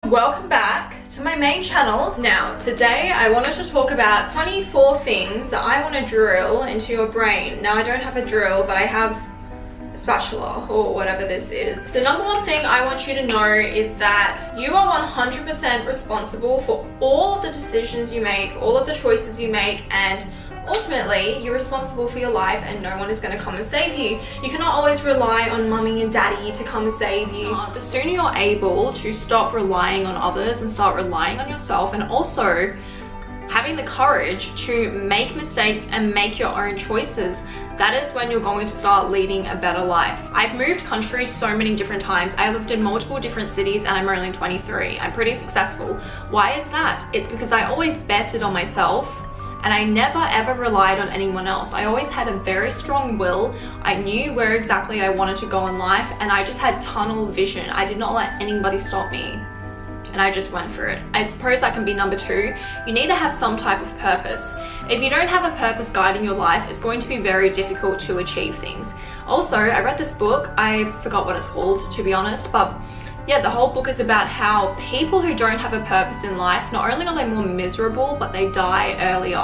Welcome back to my main channel. Now, today I wanted to talk about 24 things that I want to drill into your brain. Now, I don't have a drill, but I have a spatula or whatever this is. The number one thing I want you to know is that you are 100% responsible for all of the decisions you make, all of the choices you make, and ultimately, you're responsible for your life and no one is going to come and save you. You cannot always rely on mummy and daddy to come and save you. The sooner you're able to stop relying on others and start relying on yourself, and also having the courage to make mistakes and make your own choices, that is when you're going to start leading a better life. I've moved countries so many different times. I lived in multiple different cities and I'm only 23. I'm pretty successful. Why is that? It's because I always betted on myself. And I never ever relied on anyone else. I always had a very strong will. I knew where exactly I wanted to go in life, and I just had tunnel vision. I did not let anybody stop me, and I just went for it. I suppose that can be number two. You need to have some type of purpose. If you don't have a purpose guiding your life, it's going to be very difficult to achieve things. Also, I read this book. I forgot what it's called, to be honest, but yeah, the whole book is about how people who don't have a purpose in life, not only are they more miserable, but they die earlier.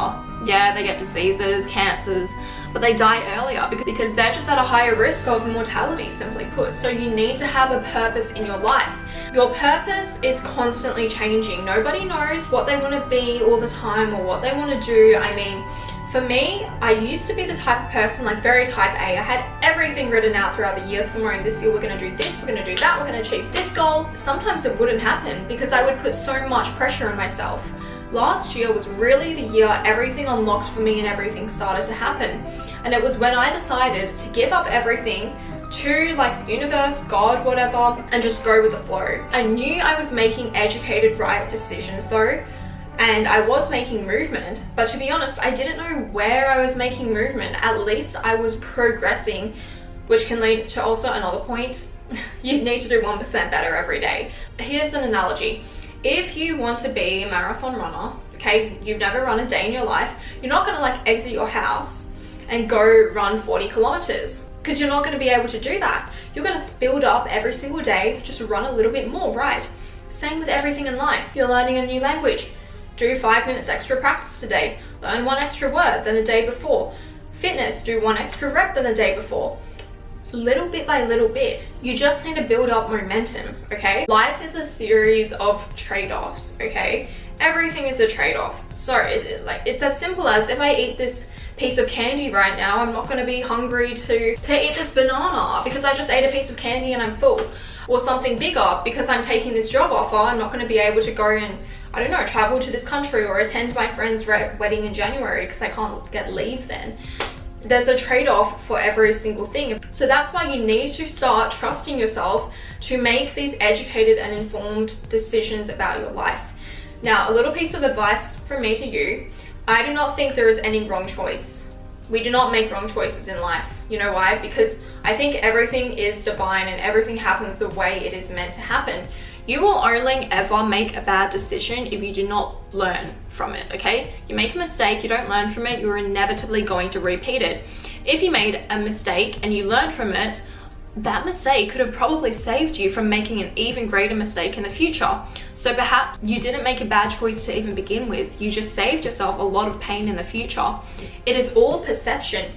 Yeah, they get diseases, cancers, but they die earlier because they're just at a higher risk of mortality, simply put. So you need to have a purpose in your life. Your purpose is constantly changing. Nobody knows what they want to be all the time or what they want to do. I mean, for me, I used to be the type of person, like very type A. I had everything written out throughout the year, somewhere in this year we're going to do this, we're going to do that, we're going to achieve this goal. Sometimes it wouldn't happen because I would put so much pressure on myself. Last year was really the year everything unlocked for me and everything started to happen. And it was when I decided to give up everything to like the universe, God, whatever, and just go with the flow. I knew I was making educated, right decisions though. And I was making movement, but to be honest, I didn't know where I was making movement. At least I was progressing, which can lead to also another point. You need to do 1% better every day. Here's an analogy. If you want to be a marathon runner, okay, you've never run a day in your life, you're not gonna like exit your house and go run 40 kilometers because you're not gonna be able to do that. You're gonna build up every single day, just run a little bit more, right? Same with everything in life. You're learning a new language. Do 5 minutes extra practice today. Learn 1 extra word than the day before. Fitness, do 1 extra rep than the day before. Little bit by little bit. You just need to build up momentum, okay? Life is a series of trade-offs, okay? Everything is a trade-off. So it's as simple as if I eat this piece of candy right now, I'm not gonna be hungry to eat this banana because I just ate a piece of candy and I'm full. Or something bigger because I'm taking this job offer, I'm not gonna be able to go and, I don't know, travel to this country or attend my friend's wedding in January because I can't get leave then. There's a trade-off for every single thing. So that's why you need to start trusting yourself to make these educated and informed decisions about your life. Now, a little piece of advice from me to you. I do not think there is any wrong choice. We do not make wrong choices in life. You know why? Because I think everything is divine and everything happens the way it is meant to happen. You will only ever make a bad decision if you do not learn from it, okay? You make a mistake, you don't learn from it, you're inevitably going to repeat it. If you made a mistake and you learned from it, that mistake could have probably saved you from making an even greater mistake in the future. So perhaps you didn't make a bad choice to even begin with, you just saved yourself a lot of pain in the future. It is all perception,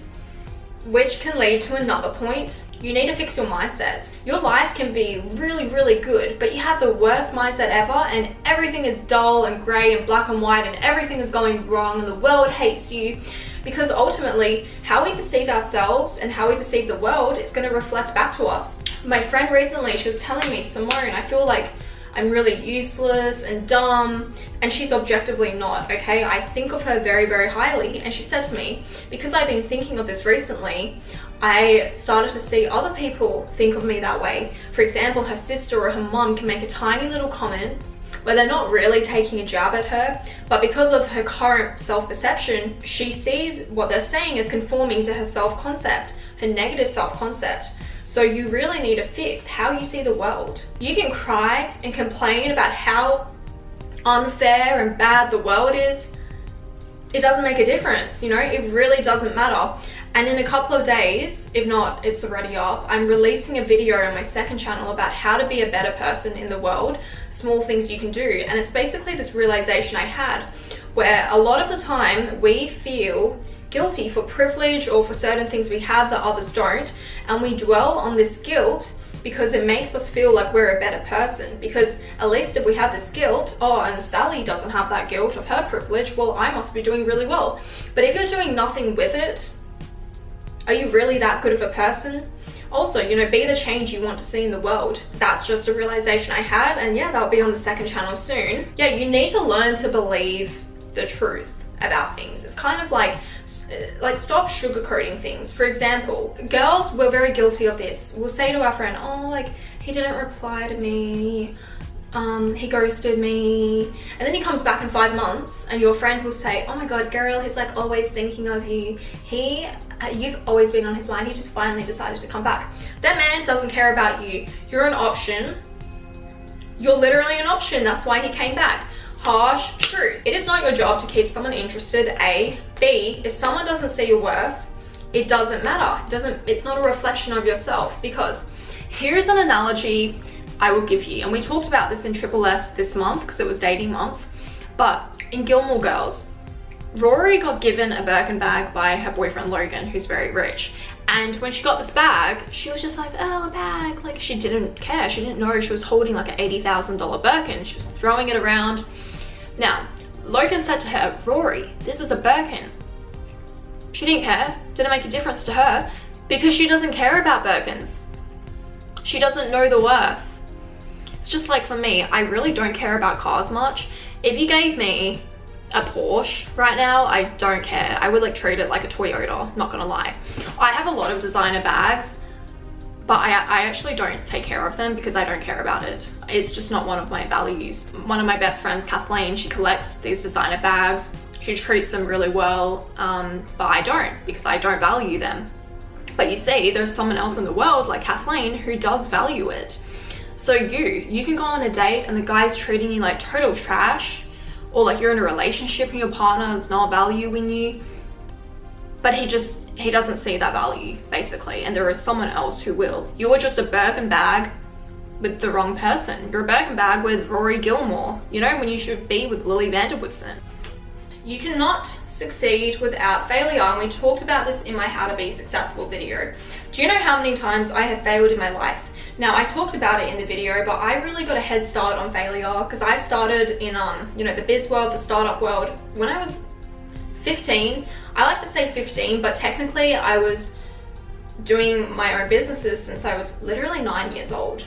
which can lead to another point. You need to fix your mindset. Your life can be really, really good, but you have the worst mindset ever and everything is dull and grey and black and white and everything is going wrong and the world hates you. Because ultimately, how we perceive ourselves and how we perceive the world is going to reflect back to us. My friend recently, she was telling me, Simone, I feel like I'm really useless and dumb, and she's objectively not, okay? I think of her very, very highly, and she said to me, because I've been thinking of this recently, I started to see other people think of me that way. For example, her sister or her mom can make a tiny little comment where they're not really taking a jab at her, but because of her current self-perception, she sees what they're saying as conforming to her self-concept, her negative self-concept. So you really need to fix how you see the world. You can cry and complain about how unfair and bad the world is. It doesn't make a difference, you know, it really doesn't matter. And in a couple of days, if not, it's already up, I'm releasing a video on my second channel about how to be a better person in the world. small things you can do. And it's basically this realization I had where a lot of the time we feel guilty for privilege or for certain things we have that others don't, and we dwell on this guilt because it makes us feel like we're a better person, because at least if we have this guilt, oh, and Sally doesn't have that guilt of her privilege, well, I must be doing really well. But if you're doing nothing with it, are you really that good of a person? Also, you know, be the change you want to see in the world. That's just a realization I had, and yeah, that'll be on the second channel soon. Yeah, you need to learn to believe the truth about things. It's kind of like stop sugarcoating things. For example, girls, we're very guilty of this. We'll say to our friend, oh, like, he didn't reply to me, he ghosted me, and then he comes back in 5 months and your friend will say, oh my god, girl, he's like always thinking of you, you've always been on his mind, he just finally decided to come back. That man doesn't care about you. You're an option. You're literally an option. That's why he came back. Harsh truth. It is not your job to keep someone interested, A. B, if someone doesn't see your worth, it doesn't matter. It's not a reflection of yourself, because here's an analogy I will give you, and we talked about this in Triple S this month because it was dating month, but in Gilmore Girls, Rory got given a Birkin bag by her boyfriend Logan, who's very rich. And when she got this bag, she was just like, oh, a bag. Like, she didn't care. She didn't know she was holding like an $80,000 Birkin. She was throwing it around. Now, Logan said to her, Rory, this is a Birkin. She didn't care. Didn't make a difference to her because she doesn't care about Birkins. She doesn't know the worth. It's just like for me, I really don't care about cars much. If you gave me a Porsche right now, I don't care. I would like treat it like a Toyota, not gonna lie. I have a lot of designer bags, but I actually don't take care of them because I don't care about it. It's just not one of my values. One of my best friends, Kathleen, she collects these designer bags. She treats them really well, but I don't, because I don't value them. But you see, there's someone else in the world like Kathleen who does value it. So you can go on a date and the guy's treating you like total trash, or like you're in a relationship and your partner is not valuing you, but he doesn't see that value, basically, and there is someone else who will. You are just a Birkin bag with the wrong person. You're a Birkin bag with Rory Gilmore, you know, when you should be with Lily Vanderwoodson. You cannot succeed without failure, and we talked about this in my How to Be Successful video. Do you know how many times I have failed in my life? Now, I talked about it in the video, but I really got a head start on failure because I started in, you know, the biz world, the startup world, when I was 15. I like to say 15, but technically I was doing my own businesses since I was literally 9 years old.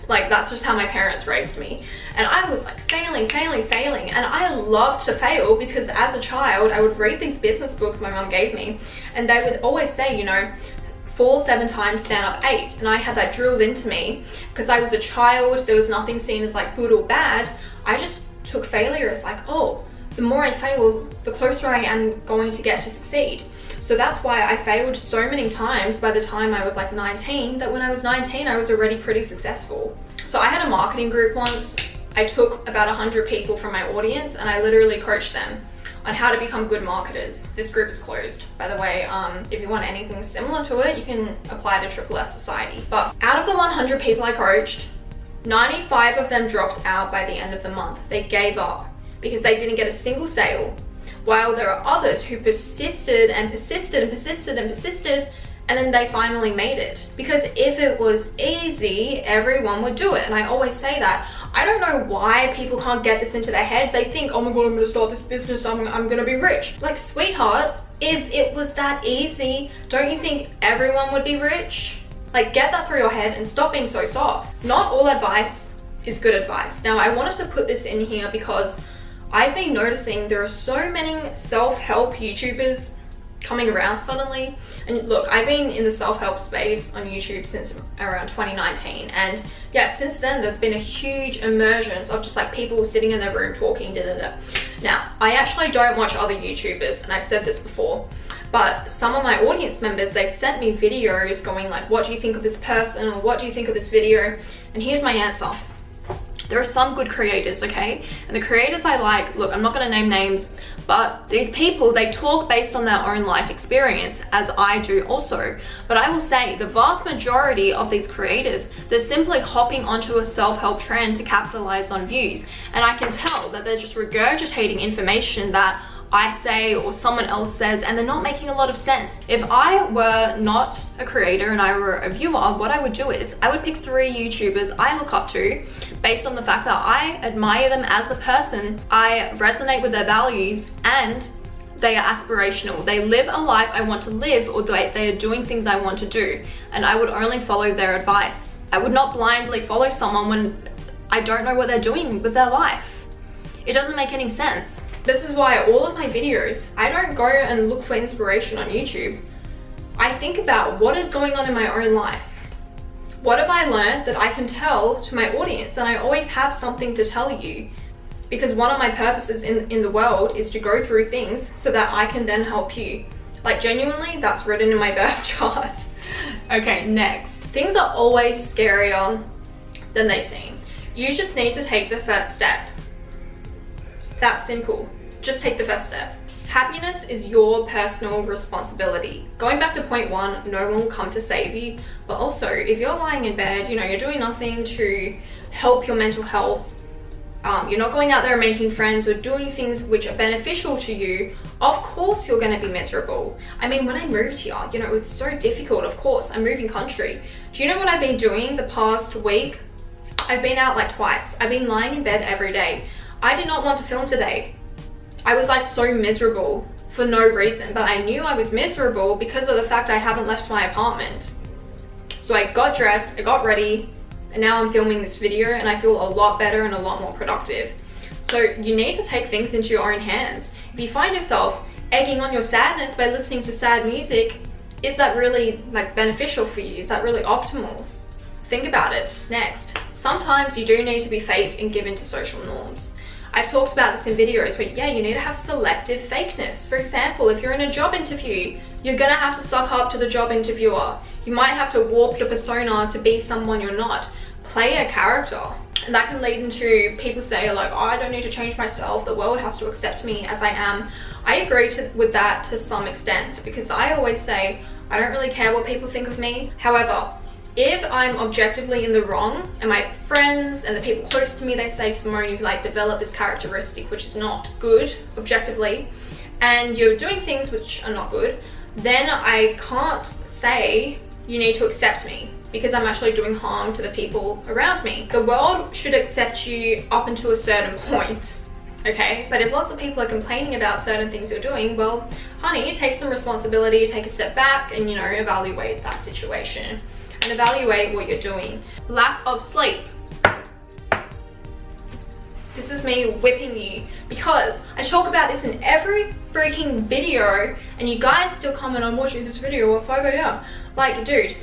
Like, that's just how my parents raised me. And I was like failing. And I loved to fail because as a child, I would read these business books my mom gave me, and they would always say, you know, fall 7 times, stand up 8. And I had that drilled into me because I was a child. There was nothing seen as like good or bad. I just took failure as like, oh, the more I fail, the closer I am going to get to succeed. So that's why I failed so many times by the time I was like 19, that when I was 19, I was already pretty successful. So I had a marketing group once. I took about 100 people from my audience and I literally coached them on how to become good marketers. This group is closed, by the way. If you want anything similar to it, you can apply to Triple S Society. But out of the 100 people I coached, 95 of them dropped out by the end of the month. They gave up because they didn't get a single sale, while there are others who persisted and persisted and persisted and persisted, and then they finally made it. Because if it was easy, everyone would do it. And I always say that. I don't know why people can't get this into their head. They think, oh my god, I'm gonna start this business, I'm gonna be rich. Like, sweetheart, if it was that easy, don't you think everyone would be rich? Like, get that through your head and stop being so soft. Not all advice is good advice. Now, I wanted to put this in here because I've been noticing there are so many self-help YouTubers coming around suddenly. And look, I've been in the self-help space on YouTube since around 2019, and yeah, since then there's been a huge emergence of just like people sitting in their room talking Now, I actually don't watch other YouTubers, and I've said this before, but some of my audience members, they've sent me videos going like, what do you think of this person, or what do you think of this video? And here's my answer. There are some good creators, okay? And the creators I like, look, I'm not gonna name names, but these people, they talk based on their own life experience, as I do also. But I will say the vast majority of these creators, they're simply hopping onto a self-help trend to capitalize on views. And I can tell that they're just regurgitating information that I say or someone else says, and they're not making a lot of sense. If I were not a creator and I were a viewer, what I would do is I would pick 3 YouTubers I look up to based on the fact that I admire them as a person, I resonate with their values, and they are aspirational. They live a life I want to live, or they are doing things I want to do, and I would only follow their advice. I would not blindly follow someone when I don't know what they're doing with their life. It doesn't make any sense. This is why all of my videos, I don't go and look for inspiration on YouTube. I think about what is going on in my own life. What have I learned that I can tell to my audience? And I always have something to tell you, because one of my purposes in the world is to go through things so that I can then help you. Like, genuinely, that's written in my birth chart. Okay, next. Things are always scarier than they seem. You just need to take the first step. That simple. Just take the first step. Happiness is your personal responsibility. Going back to point 1, no one will come to save you. But also, if you're lying in bed, you know, you're doing nothing to help your mental health, you're not going out there making friends or doing things which are beneficial to you, of course you're going to be miserable. I mean, when I moved here, you know, it's so difficult, of course. I'm moving country. Do you know what I've been doing the past week? I've been out like twice. I've been lying in bed every day. I did not want to film today. I was like so miserable for no reason, but I knew I was miserable because of the fact I haven't left my apartment. So I got dressed, I got ready, and now I'm filming this video and I feel a lot better and a lot more productive. So you need to take things into your own hands. If you find yourself egging on your sadness by listening to sad music, is that really like beneficial for you? Is that really optimal? Think about it. Next, sometimes you do need to be fake and give in to social norms. I've talked about this in videos, but yeah, you need to have selective fakeness. For example, if you're in a job interview, you're gonna have to suck up to the job interviewer. You might have to warp your persona to be someone you're not. Play a character. And that can lead into people say like, oh, I don't need to change myself. The world has to accept me as I am. I agree with that to some extent, because I always say, I don't really care what people think of me. However, if I'm objectively in the wrong, and my friends and the people close to me, they say, Simone, you've like developed this characteristic which is not good objectively, and you're doing things which are not good, then I can't say you need to accept me, because I'm actually doing harm to the people around me. The world should accept you up until a certain point, okay? But if lots of people are complaining about certain things you're doing, well, honey, take some responsibility, take a step back and, you know, evaluate that situation. And evaluate what you're doing. Lack of sleep. This is me whipping you, because I talk about this in every freaking video and you guys still comment, I'm watching this video at 5 AM. Like, dude,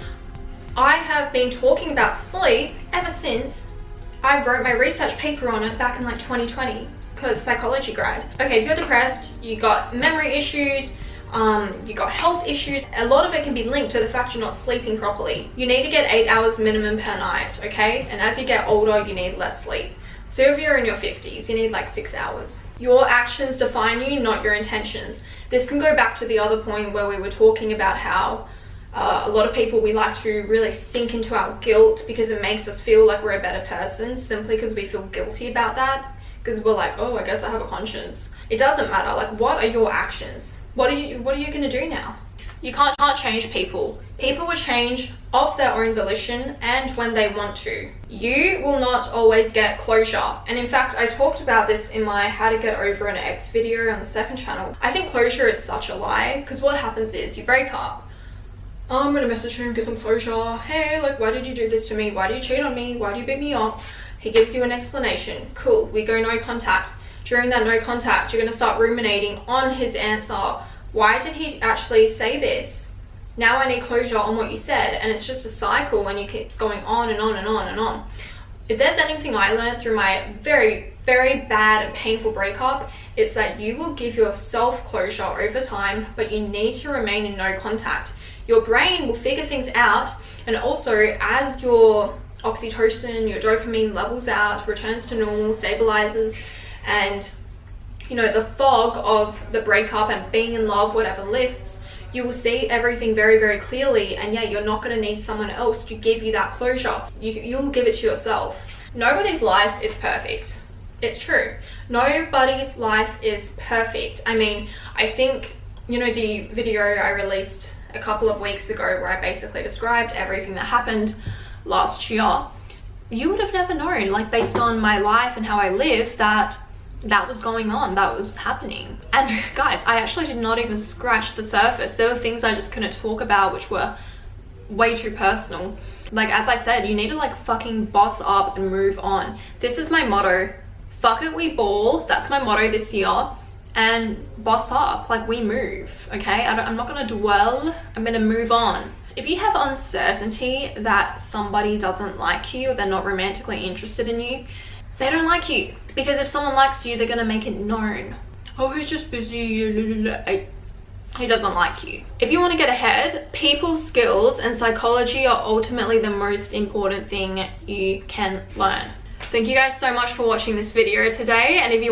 I have been talking about sleep ever since I wrote my research paper on it back in like 2020, because psychology grad. Okay, if you're depressed, you got memory issues, you got health issues, a lot of it can be linked to the fact you're not sleeping properly. You need to get 8 hours minimum per night, okay? And as you get older, you need less sleep. So if you're in your 50s, you need like 6 hours. Your actions define you, not your intentions. This can go back to the other point where we were talking about how a lot of people, we like to really sink into our guilt because it makes us feel like we're a better person, simply because we feel guilty about that. Because we're like, oh, I guess I have a conscience. It doesn't matter. Like, what are your actions? What are you gonna do now? You can't change people. People will change of their own volition and when they want to. You will not always get closure. And in fact, I talked about this in my how to get over an ex video on the second channel. I think closure is such a lie, because what happens is you break up. Oh, I'm gonna message him, get some closure. Hey, like, why did you do this to me? Why did you cheat on me? Why do you beat me up? He gives you an explanation. Cool, we go no contact. During that no contact, you're gonna start ruminating on his answer. Why did he actually say this? Now I need closure on what you said, and it's just a cycle and you keep going on and on and on and on. If there's anything I learned through my very, very bad and painful breakup, it's that you will give yourself closure over time, but you need to remain in no contact. Your brain will figure things out, and also as your oxytocin, your dopamine levels out, returns to normal, stabilizes, and you know, the fog of the breakup and being in love, whatever, lifts. You will see everything very, very clearly, and yeah, you're not going to need someone else to give you that closure. You'll give it to yourself. Nobody's life is perfect. It's true. Nobody's life is perfect. I mean, I think, you know, the video I released a couple of weeks ago where I basically described everything that happened last year, you would have never known, like, based on my life and how I live, that was going on, that was happening. And guys, I actually did not even scratch the surface. There were things I just couldn't talk about which were way too personal. Like, as I said, you need to like fucking boss up and move on. This is my motto. Fuck it, we ball. That's my motto this year. And boss up, like, we move, okay? I'm not gonna dwell, I'm gonna move on. If you have uncertainty that somebody doesn't like you, or they're not romantically interested in you, they don't like you. Because if someone likes you, they're gonna make it known. Oh, he's just busy. He doesn't like you. If you want to get ahead, people skills and psychology are ultimately the most important thing you can learn. Thank you guys so much for watching this video today, and if you